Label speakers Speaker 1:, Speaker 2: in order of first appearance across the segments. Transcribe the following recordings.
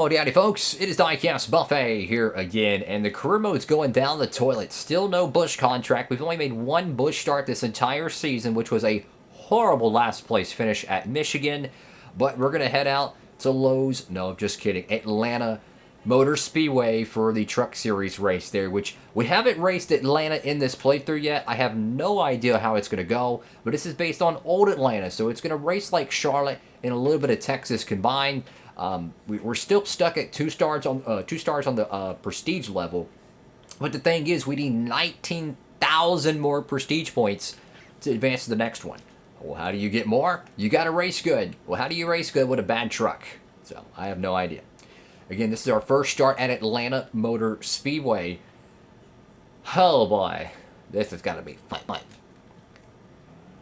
Speaker 1: Oh, howdy folks, it is Diecast Buffet here again, and the career mode's going down the toilet. Still no Busch contract. We've only made one Busch start this entire season, which was a horrible last place finish at Michigan. But we're going to head out to Lowe's, no, just kidding, Atlanta Motor Speedway for the Truck Series race there, which we haven't raced Atlanta in this playthrough yet. I have no idea how it's going to go, but this is based on old Atlanta, so it's going to race like Charlotte and a little bit of Texas combined. We're still stuck at two stars on the prestige level, but the thing is, we need 19,000 more prestige points to advance to the next one. Well, how do you get more? You got to race good. Well, how do you race good with a bad truck? So I have no idea. Again, this is our first start at Atlanta Motor Speedway. Oh boy, this has got to be fun. At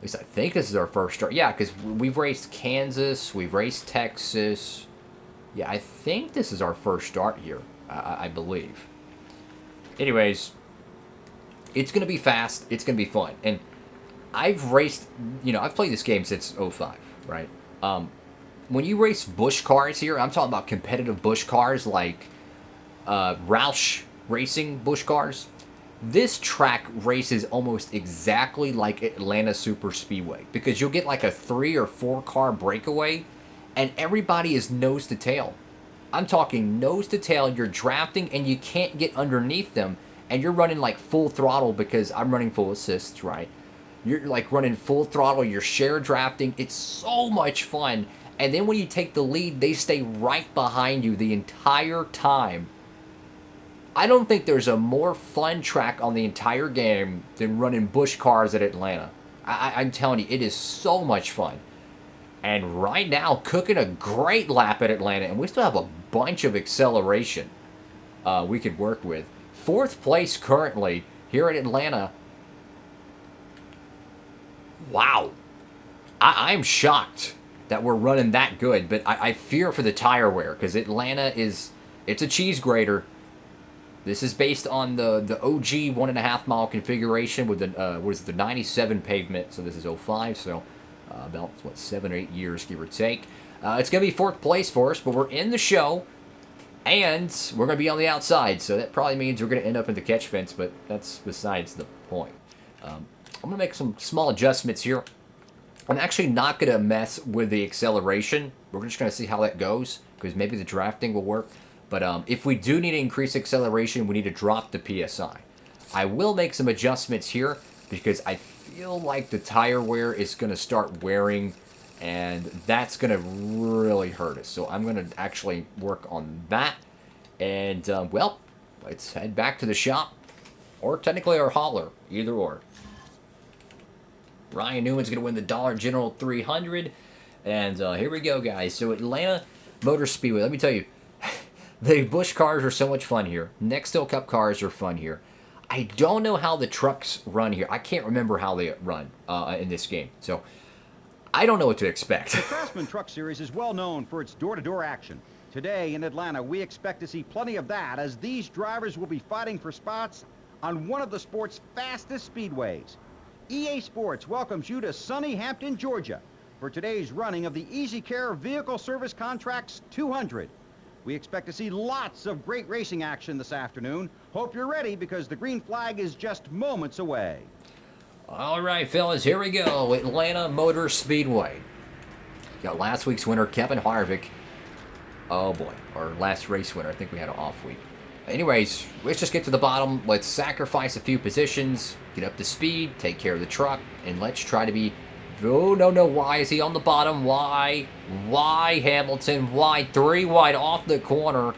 Speaker 1: least I think this is our first start. Yeah, because we've raced Kansas, we've raced Texas. Yeah, I think this is our first start here, I believe. Anyways, it's going to be fast. It's going to be fun. And I've raced, I've played this game since '05, right? When you race Busch cars here, I'm talking about competitive Busch cars like Roush Racing Busch cars. This track races almost exactly like Atlanta Super Speedway because you'll get like a 3 or 4 car breakaway and everybody is nose to tail. I'm talking nose to tail. You're drafting and you can't get underneath them and you're running like full throttle because I'm running full assists, right? You're like running full throttle. You're share drafting. It's so much fun. And then when you take the lead, they stay right behind you the entire time. I don't think there's a more fun track on the entire game than running Busch cars at Atlanta. I'm telling you, it is so much fun. And right now, cooking a great lap at Atlanta, and we still have a bunch of acceleration we could work with. 4th place currently here at Atlanta. Wow. I'm shocked that we're running that good, but I fear for the tire wear because Atlanta it's a cheese grater. This is based on the OG 1.5 mile configuration with the 97 pavement. So this is '05, so about 7 or 8 years, give or take. It's gonna be 4th place for us, but we're in the show, and we're gonna be on the outside. So that probably means we're gonna end up in the catch fence, but that's besides the point. I'm gonna make some small adjustments here. I'm actually not going to mess with the acceleration. We're just going to see how that goes, because maybe the drafting will work. But if we do need to increase acceleration, we need to drop the PSI. I will make some adjustments here, because I feel like the tire wear is going to start wearing, and that's going to really hurt us. So I'm going to actually work on that. And, well, let's head back to the shop, or technically our hauler, either or. Ryan Newman's going to win the Dollar General 300. And here we go, guys. So Atlanta Motor Speedway. Let me tell you, the Busch cars are so much fun here. Nextel Cup cars are fun here. I don't know how the trucks run here. I can't remember how they run in this game. So I don't know what to expect.
Speaker 2: The Craftsman Truck Series is well known for its door-to-door action. Today in Atlanta, we expect to see plenty of that as these drivers will be fighting for spots on one of the sport's fastest speedways. EA Sports welcomes you to sunny Hampton, Georgia for today's running of the Easy Care Vehicle Service Contracts 200. We expect to see lots of great racing action this afternoon. Hope you're ready because the green flag is just moments away.
Speaker 1: All right, fellas, here we go. Atlanta Motor Speedway. Got last week's winner, Kevin Harvick. Oh boy, our last race winner. I think we had an off week. Anyways, let's just get to the bottom. Let's sacrifice a few positions, get up to speed, take care of the truck, and let's try to be... Oh, no, why is he on the bottom? Why, Hamilton? Why? 3 wide off the corner.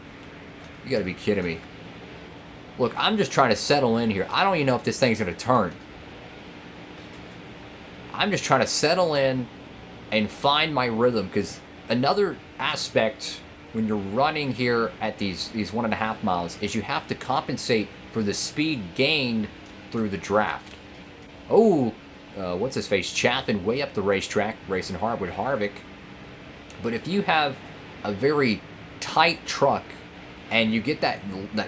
Speaker 1: You gotta be kidding me. Look, I'm just trying to settle in here. I don't even know if this thing's gonna turn. I'm just trying to settle in and find my rhythm, because another aspect when you're running here at these 1.5 miles is you have to compensate for the speed gained through the draft. Oh, what's his face? Chaffin way up the racetrack, racing hard with Harvick. But if you have a very tight truck and you get that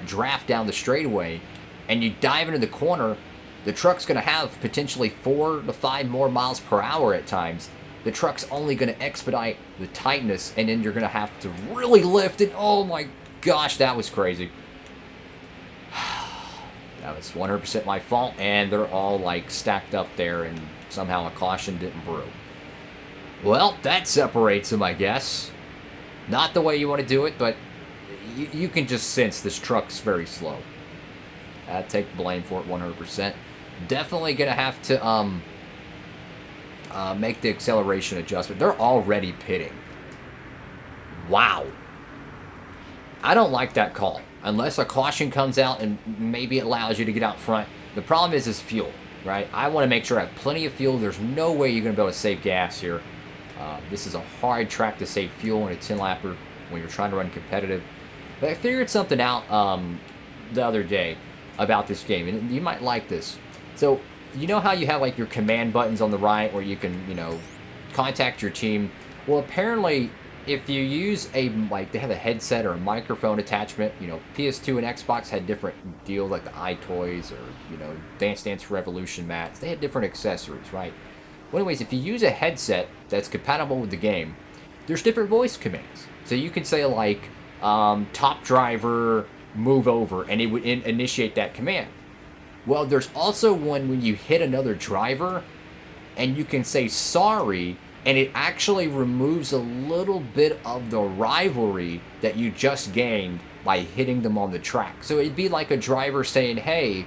Speaker 1: draft down the straightaway and you dive into the corner, the truck's going to have potentially 4 to 5 more miles per hour at times. the truck's only going to expedite the tightness, and then you're going to have to really lift it. Oh my gosh, that was crazy. That was 100% my fault, and they're all like stacked up there, and somehow a caution didn't brew. Well, that separates them, I guess. Not the way you want to do it, but you can just sense this truck's very slow. I take blame for it 100%. Definitely going to have to make the acceleration adjustment. They're already pitting. Wow. I don't like that call. Unless a caution comes out and maybe it allows you to get out front. The problem is fuel, right? I want to make sure I have plenty of fuel. There's no way you're going to be able to save gas here. This is a hard track to save fuel in a 10-lapper when you're trying to run competitive. But I figured something out the other day about this game, and you might like this. So, you know how you have like your command buttons on the right where you can, you know, contact your team? Well, apparently, if you use they have a headset or a microphone attachment, you know, PS2 and Xbox had different deals like the iToys or, you know, Dance Dance Revolution mats. They had different accessories, right? Well, anyways, if you use a headset that's compatible with the game, there's different voice commands. So you can say like, top driver, move over, and it would initiate that command. Well, there's also one when you hit another driver, and you can say sorry, and it actually removes a little bit of the rivalry that you just gained by hitting them on the track. So it'd be like a driver saying, hey,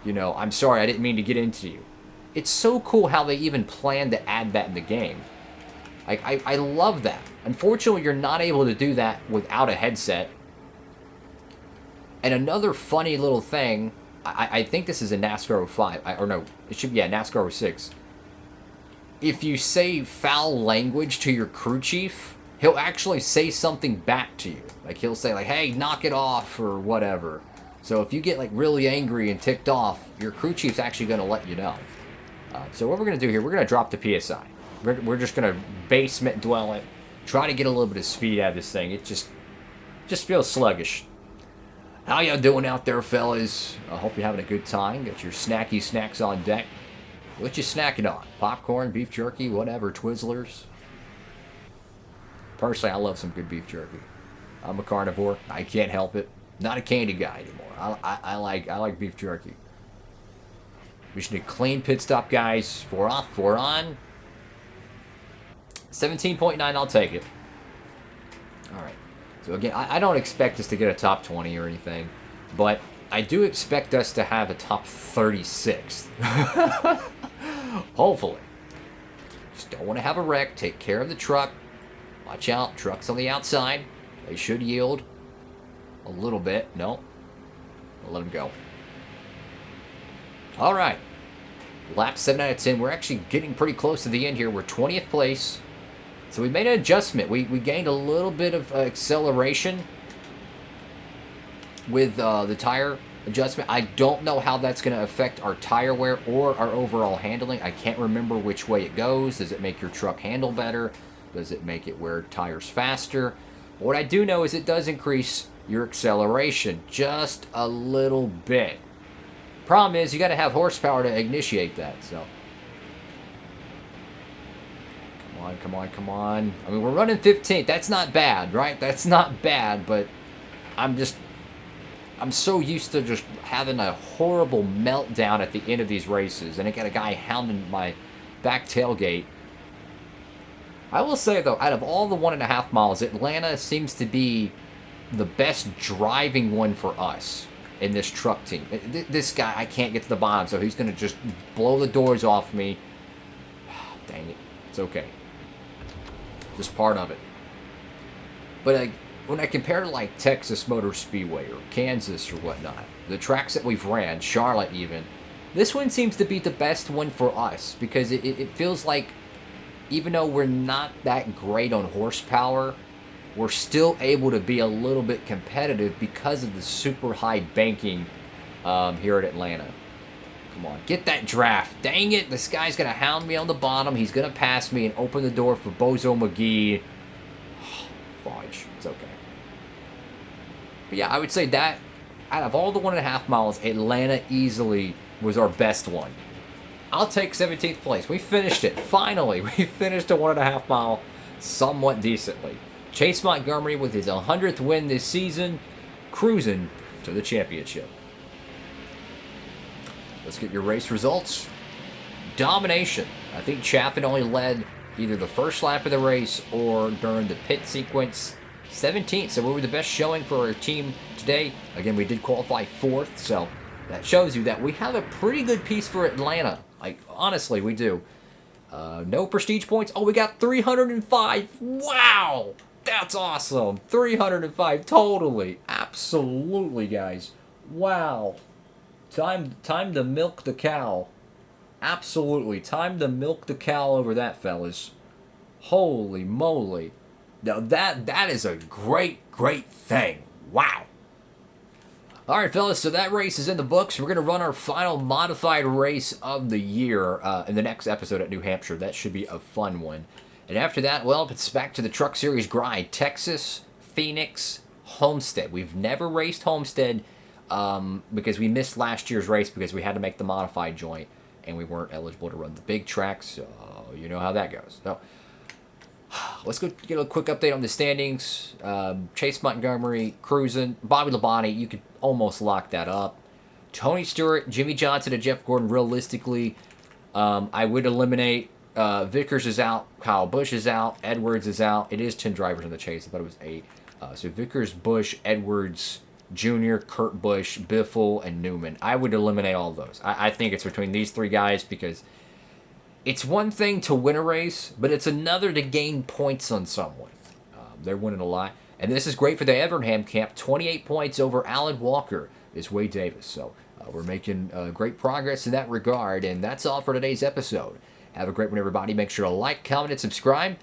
Speaker 1: you know, I'm sorry, I didn't mean to get into you. It's so cool how they even plan to add that in the game. Like, I love that. Unfortunately, you're not able to do that without a headset. And another funny little thing, I think this is in NASCAR 05, or no, it should be, yeah, NASCAR 06. If you say foul language to your crew chief, he'll actually say something back to you. Like, he'll say, like, hey, knock it off, or whatever. So if you get, like, really angry and ticked off, your crew chief's actually going to let you know. So what we're going to do here, we're going to drop the PSI. We're just going to basement dwell it, try to get a little bit of speed out of this thing. It just feels sluggish. How y'all doing out there, fellas? I hope you're having a good time. Got your snacky snacks on deck. What you snacking on? Popcorn, beef jerky, whatever, Twizzlers? Personally, I love some good beef jerky. I'm a carnivore. I can't help it. Not a candy guy anymore. I like beef jerky. We should do a clean pit stop, guys. 4 off, 4 on. 17.9, I'll take it. Alright. So again, I don't expect us to get a top 20 or anything. But I do expect us to have a top 36. Hopefully. Just don't want to have a wreck. Take care of the truck. Watch out. Trucks on the outside. They should yield a little bit. No. We'll let them go. Alright. Lap 7 out of 10. We're actually getting pretty close to the end here. We're 20th place. So we made an adjustment. We gained a little bit of acceleration with the tire adjustment. I don't know how that's going to affect our tire wear or our overall handling. I can't remember which way it goes. Does it make your truck handle better? Does it make it wear tires faster? But what I do know is it does increase your acceleration just a little bit. Problem is, you got to have horsepower to initiate that, so. Come on, come on, come on. I mean, we're running 15th. That's not bad, right? That's not bad, but I'm so used to just having a horrible meltdown at the end of these races, and I got a guy hounding my back tailgate. I will say, though, out of all the 1.5 miles, Atlanta seems to be the best driving one for us in this truck team. This guy, I can't get to the bottom, so he's going to just blow the doors off me. Dang it. It's okay. Just part of it. But when I compare to like Texas Motor Speedway or Kansas or whatnot, the tracks that we've ran, Charlotte even, this one seems to be the best one for us because it feels like even though we're not that great on horsepower, we're still able to be a little bit competitive because of the super high banking here at Atlanta. Come on, get that draft. Dang it, this guy's going to hound me on the bottom. He's going to pass me and open the door for Bozo McGee. Fudge, it's okay. But yeah, I would say that out of all the 1.5 miles, Atlanta easily was our best one. I'll take 17th place. We finished it. Finally, we finished a 1.5 mile somewhat decently. Chase Montgomery with his 100th win this season, cruising to the championship. Let's get your race results. Domination. I think Chaffin only led either the first lap of the race or during the pit sequence. 17th, so we were the best showing for our team today. Again, we did qualify 4th, so that shows you that we have a pretty good piece for Atlanta. Like, honestly, we do. No prestige points. Oh, we got 305. Wow! That's awesome. 305, totally. Absolutely, guys. Wow. Time to milk the cow. Absolutely. Time to milk the cow over that, fellas. Holy moly. Now, that is a great thing. Wow. All right, fellas, so that race is in the books. We're going to run our final modified race of the year in the next episode at New Hampshire. That should be a fun one. And after that, well, it's back to the Truck Series grind. Texas, Phoenix, Homestead. We've never raced Homestead because we missed last year's race because we had to make the modified joint, and we weren't eligible to run the big tracks, so you know how that goes. So, let's go get a quick update on the standings. Chase Montgomery cruising. Bobby Labonte, you could almost lock that up. Tony Stewart, Jimmy Johnson, and Jeff Gordon. Realistically, I would eliminate. Vickers is out. Kyle Busch is out. Edwards is out. It is 10 drivers in the chase. I thought it was 8. So Vickers, Busch, Edwards, Jr., Kurt Busch, Biffle, and Newman. I would eliminate all of those. I think it's between these 3 guys because it's one thing to win a race, but it's another to gain points on someone. They're winning a lot. And this is great for the Evernham camp. 28 points over Alan Walker is Wade Davis. So we're making great progress in that regard. And that's all for today's episode. Have a great one, everybody. Make sure to like, comment, and subscribe.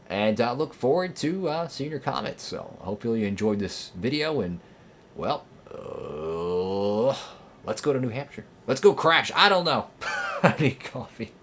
Speaker 1: And I look forward to seeing your comments. So hopefully you enjoyed this video. And, well, let's go to New Hampshire. Let's go crash. I don't know. I need coffee.